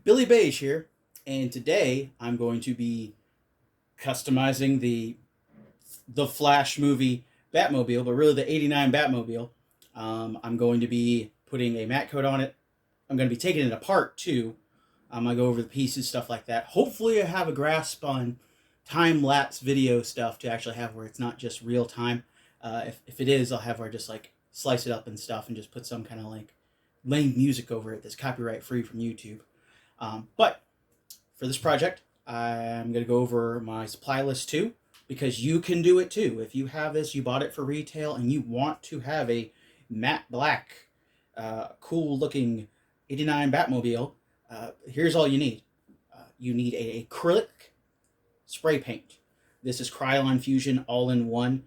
Billy Beige here, and today I'm going to be customizing the Flash movie Batmobile, but really the '89 Batmobile. I'm going to be putting a matte coat on it. I'm going to be taking it apart too. I'm going to go over the pieces, stuff like that. Hopefully I have a grasp on time-lapse video stuff to actually have where it's not just real time. If it is, I'll have where I just like slice it up and stuff and just put some kind of like lame music over it that's copyright free from YouTube. But for this project, I'm going to go over my supply list too, because you can do it too. If you have this, you bought it for retail, and you want to have a matte black, cool looking '89 Batmobile, here's all you need. You need a acrylic spray paint. This is Krylon Fusion all-in-one.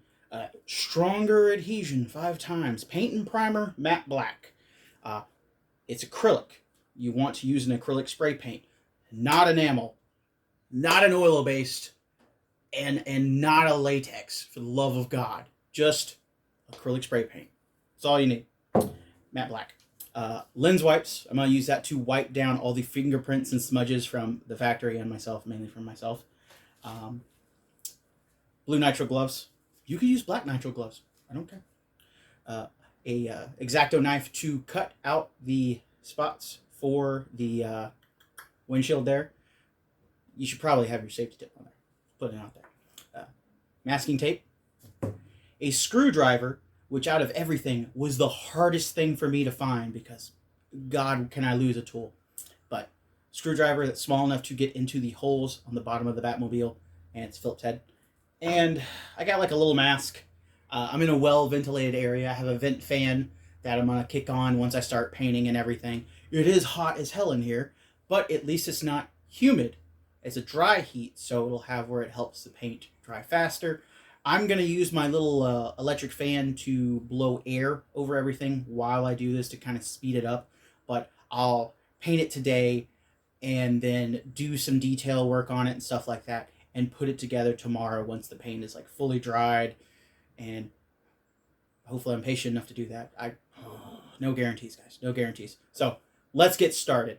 Stronger adhesion 5 times. Paint and primer, matte black. It's acrylic. You want to use an acrylic spray paint, not enamel, not an oil-based, and not a latex, for the love of God. Just acrylic spray paint. That's all you need. Matte black. Lens wipes. I'm going to use that to wipe down all the fingerprints and smudges from the factory and myself, mainly from myself. Blue nitrile gloves. You can use black nitrile gloves. I don't care. A X-Acto knife to cut out the spots for the windshield there. You should probably have your safety tip on there. Put it out there. Masking tape. A screwdriver, which out of everything was the hardest thing for me to find because God, can I lose a tool. But screwdriver that's small enough to get into the holes on the bottom of the Batmobile and its Phillips head. And I got like a little mask. I'm in a well-ventilated area. I have a vent fan that I'm going to kick on once I start painting and everything. It is hot as hell in here, but at least it's not humid. It's a dry heat, so it'll have where it helps the paint dry faster. I'm going to use my little electric fan to blow air over everything while I do this to kind of speed it up. But I'll paint it today and then do some detail work on it and stuff like that and put it together tomorrow once the paint is like fully dried. And hopefully I'm patient enough to do that. No guarantees, guys. No guarantees. So let's get started.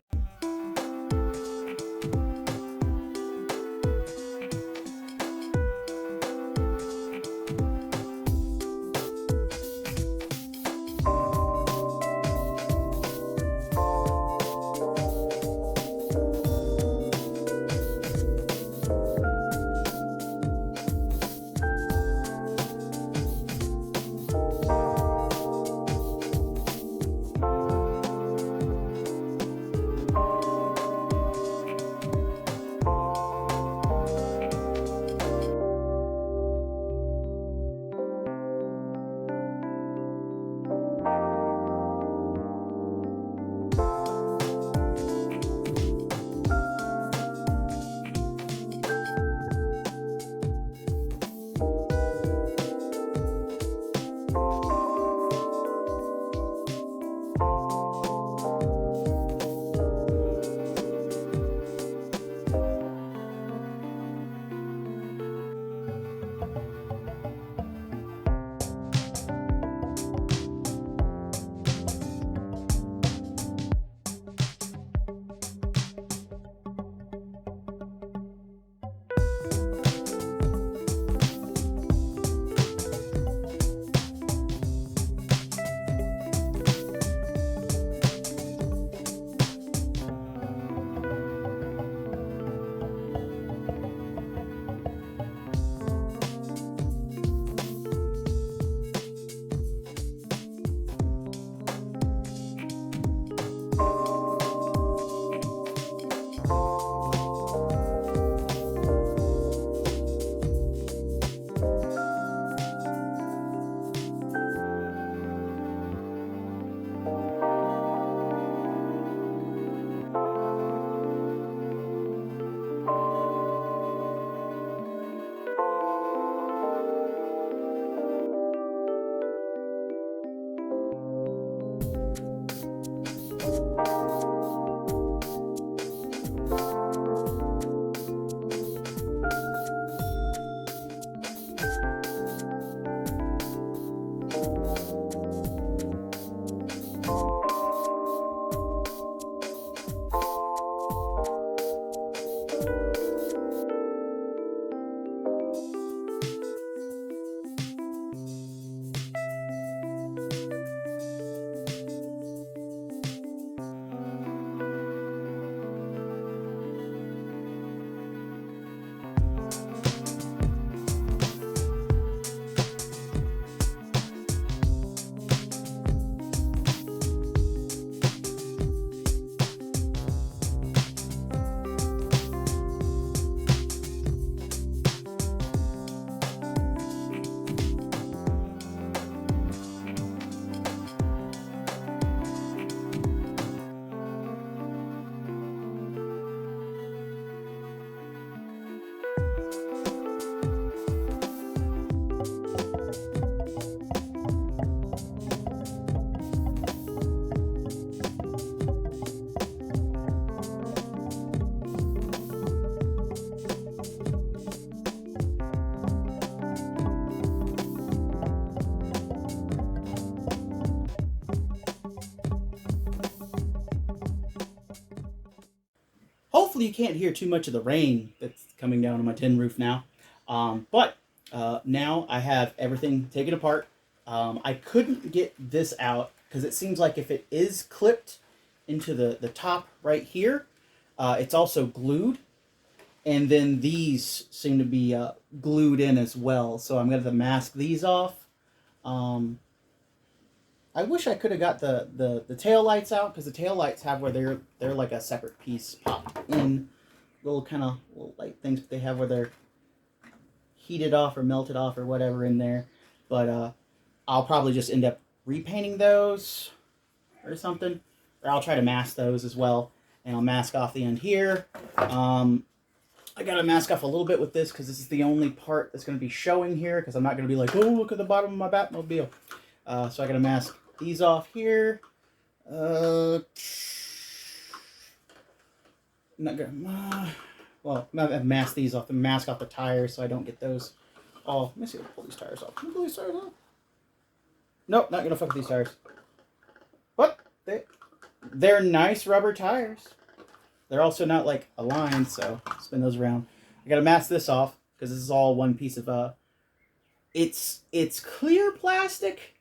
hopefully you can't hear too much of the rain that's coming down on my tin roof now. But now I have everything taken apart. I couldn't get this out because it seems like if it is clipped into the top right here, it's also glued. And then these seem to be glued in as well. So I'm going to have to mask these off. I wish I could have got the tail lights out, because the tail lights have where they're like a separate piece popped in. Little kind of little light things they have where they're heated off or melted off or whatever in there. But I'll probably just end up repainting those or something. Or I'll try to mask those as well. And I'll mask off the end here. I got to mask off a little bit with this because this is the only part that's going to be showing here, because I'm not going to be like, oh, look at the bottom of my Batmobile. So I got to mask these off here. I'm not gonna. Well, I'm gonna mask these off. Mask off the tires so I don't get those. Oh, let me see. Pull these tires off. Can I pull these tires off? Nope, not gonna fuck with these tires. But they're nice rubber tires. They're also not like aligned, so spin those around. I gotta mask this off because this is all one piece of it's clear plastic,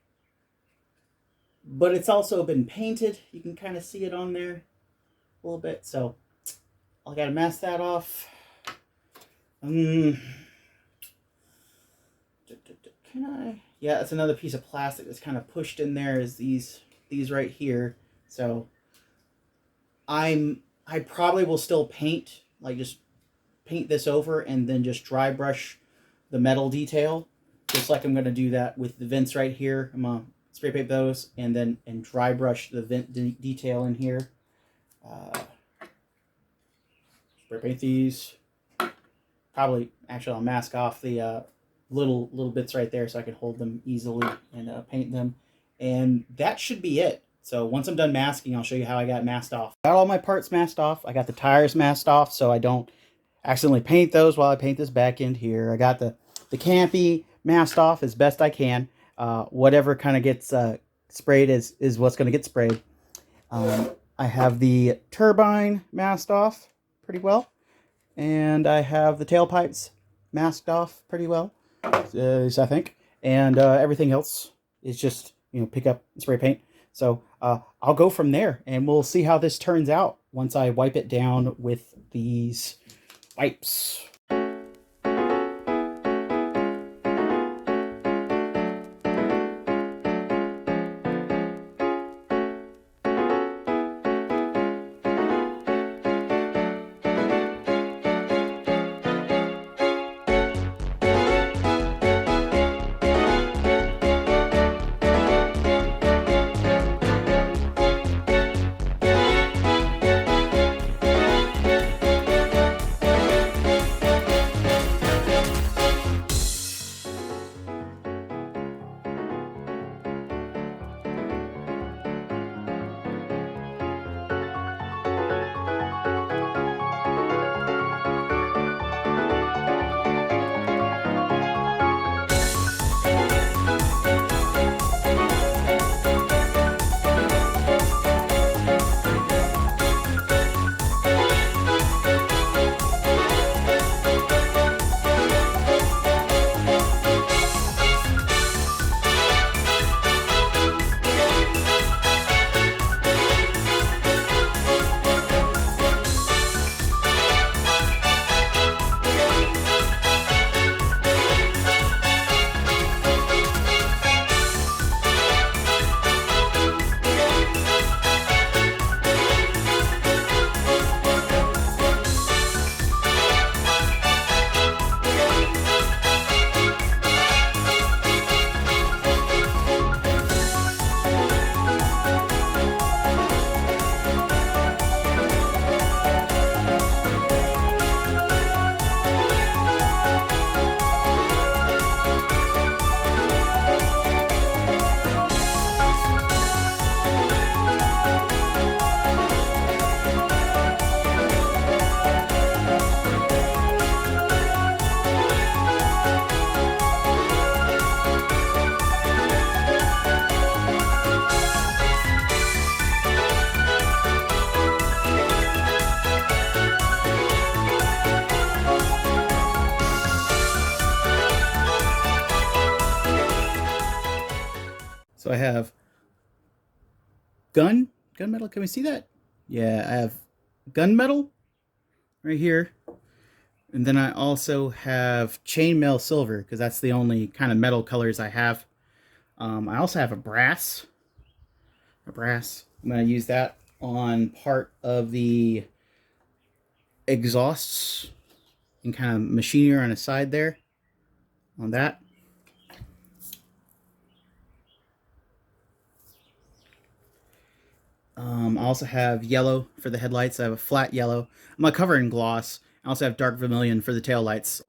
but it's also been painted. You can kind of see it on there a little bit. So I gotta mask that off. Can I? Yeah, it's another piece of plastic that's kind of pushed in there. Is these right here? So I probably will still paint, like just paint this over and then just dry brush the metal detail, just like I'm going to do that with the vents right here. I'm going to spray paint those and dry brush the vent detail in here. Spray paint these. Probably, actually, I'll mask off the little bits right there so I can hold them easily and paint them. And that should be it. So once I'm done masking, I'll show you how I got masked off. Got all my parts masked off. I got the tires masked off so I don't accidentally paint those while I paint this back end here. I got the Campy masked off as best I can. Whatever kind of gets sprayed is what's going to get sprayed. I have the turbine masked off pretty well. And I have the tailpipes masked off pretty well, I think. And everything else is just, pick up and spray paint. So I'll go from there, and we'll see how this turns out once I wipe it down with these wipes. So I have gunmetal. Can we see that? Yeah, I have gunmetal right here. And then I also have chainmail silver because that's the only kind of metal colors I have. I also have a brass. I'm going to use that on part of the exhausts and kind of machinery on the side there on that. I also have yellow for the headlights. I have a flat yellow. I'm going to cover in gloss. I also have dark vermilion for the taillights.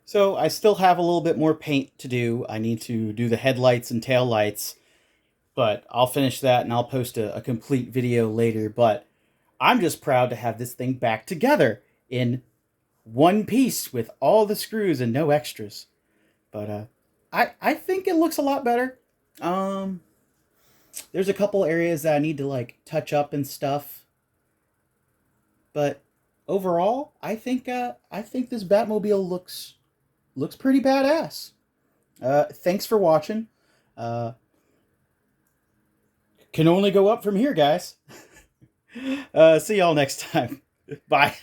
So I still have a little bit more paint to do. I need to do the headlights and tail lights, but I'll finish that and I'll post a complete video later. But I'm just proud to have this thing back together in one piece with all the screws and no extras. But I think it looks a lot better. Um, there's a couple areas that I need to like touch up and stuff, but overall, I think this Batmobile looks pretty badass. Thanks for watching. Uh, can only go up from here, guys. See y'all next time. Bye.